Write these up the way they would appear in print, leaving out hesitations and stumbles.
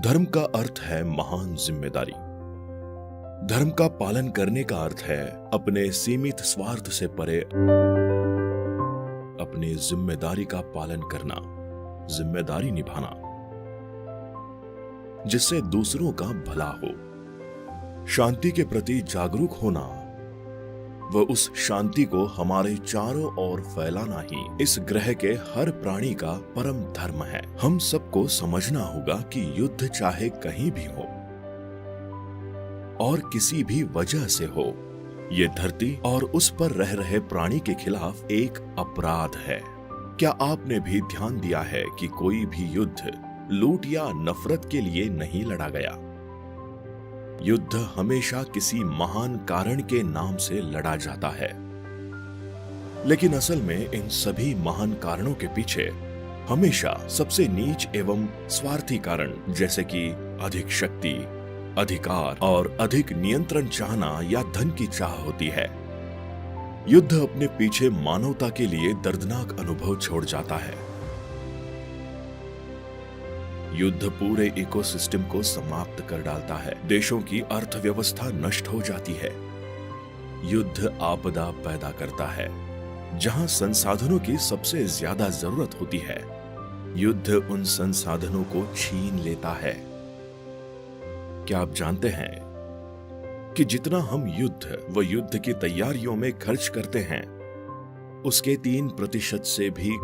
धर्म का अर्थ है महान जिम्मेदारी। धर्म का पालन करने का अर्थ है अपने सीमित स्वार्थ से परे अपनी जिम्मेदारी का पालन करना, जिम्मेदारी निभाना, जिससे दूसरों का भला हो। शांति के प्रति जागरूक होना व उस शांति को हमारे चारों ओर फैलाना ही इस ग्रह के हर प्राणी का परम धर्म है। हम सबको समझना होगा कि युद्ध चाहे कहीं भी हो और किसी भी वजह से हो, ये धरती और उस पर रह रहे प्राणी के खिलाफ एक अपराध है। क्या आपने भी ध्यान दिया है कि कोई भी युद्ध लूट या नफरत के लिए नहीं लड़ा गया। युद्ध हमेशा किसी महान कारण के नाम से लड़ा जाता है, लेकिन असल में इन सभी महान कारणों के पीछे हमेशा सबसे नीच एवं स्वार्थी कारण, जैसे कि अधिक शक्ति, अधिकार और अधिक नियंत्रण चाहना या धन की चाह होती है। युद्ध अपने पीछे मानवता के लिए दर्दनाक अनुभव छोड़ जाता है। युद्ध पूरे इकोसिस्टम को समाप्त कर डालता है। देशों की अर्थव्यवस्था नष्ट हो जाती है। युद्ध आपदा पैदा करता है जहां संसाधनों की सबसे ज्यादा जरूरत होती है। युद्ध उन संसाधनों को छीन लेता है। क्या आप जानते हैं कि जितना हम युद्ध व युद्ध की तैयारियों में खर्च करते हैं, उसके 3% से भी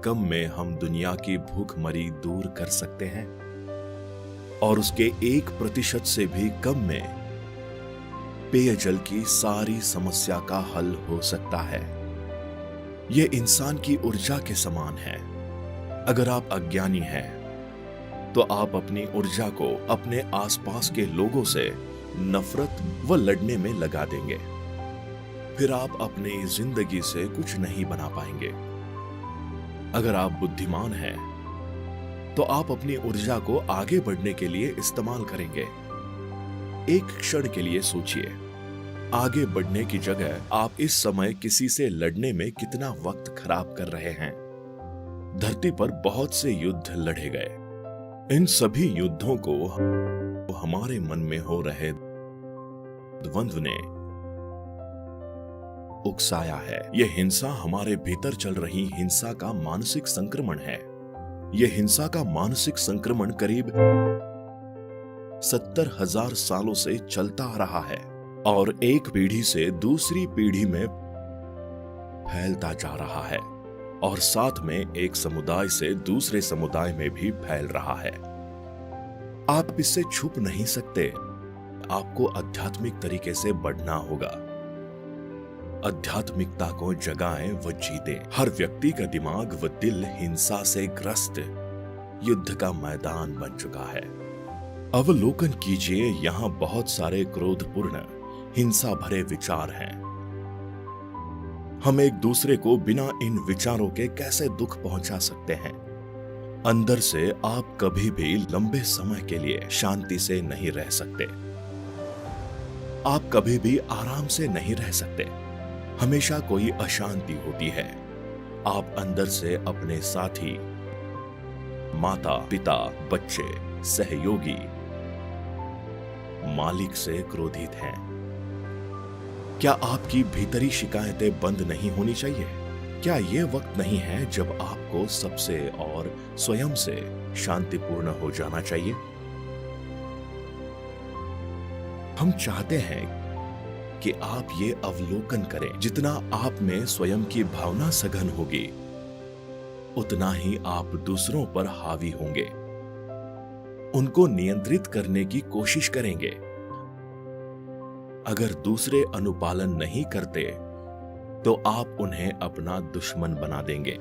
कम में हम दुनिया की भूखमरी दूर कर सकते हैं और उसके 1% से भी कम में पेयजल की सारी समस्या का हल हो सकता है। यह इंसान की ऊर्जा के समान है। अगर आप अज्ञानी हैं, तो आप अपनी ऊर्जा को अपने आसपास के लोगों से नफरत व लड़ने में लगा देंगे। फिर आप अपनी जिंदगी से कुछ नहीं बना पाएंगे। अगर आप बुद्धिमान हैं, तो आप अपनी ऊर्जा को आगे बढ़ने के लिए इस्तेमाल करेंगे। एक क्षण के लिए सोचिए, आगे बढ़ने की जगह आप इस समय किसी से लड़ने में कितना वक्त खराब कर रहे हैं। धरती पर बहुत से युद्ध लड़े गए। इन सभी युद्धों को हमारे मन में हो रहे द्वंद्व ने उकसाया है। यह हिंसा हमारे भीतर चल रही हिंसा का मानसिक संक्रमण है। यह हिंसा का मानसिक संक्रमण करीब 70,000 सालों से चलता आ रहा है और एक पीढ़ी से दूसरी पीढ़ी में फैलता जा रहा है और साथ में एक समुदाय से दूसरे समुदाय में भी फैल रहा है। आप इससे छुप नहीं सकते। आपको आध्यात्मिक तरीके से बढ़ना होगा। आध्यात्मिकता को जगाएं व जीतें। हर व्यक्ति का दिमाग व दिल हिंसा से ग्रस्त युद्ध का मैदान बन चुका है। अवलोकन कीजिए, यहाँ बहुत सारे क्रोधपूर्ण, हिंसा भरे विचार हैं। हम एक दूसरे को बिना इन विचारों के कैसे दुख पहुंचा सकते हैं। अंदर से आप कभी भी लंबे समय के लिए शांति से नहीं रह सकते। आप कभी भी आराम से नहीं रह सकते। हमेशा कोई अशांति होती है। आप अंदर से अपने साथी, माता पिता, बच्चे, सहयोगी, मालिक से क्रोधित हैं। क्या आपकी भीतरी शिकायतें बंद नहीं होनी चाहिए? क्या यह वक्त नहीं है जब आपको सबसे और स्वयं से शांतिपूर्ण हो जाना चाहिए? हम चाहते हैं कि आप ये अवलोकन करें, जितना आप में स्वयं की भावना सघन होगी, उतना ही आप दूसरों पर हावी होंगे, उनको नियंत्रित करने की कोशिश करेंगे। अगर दूसरे अनुपालन नहीं करते, तो आप उन्हें अपना दुश्मन बना देंगे।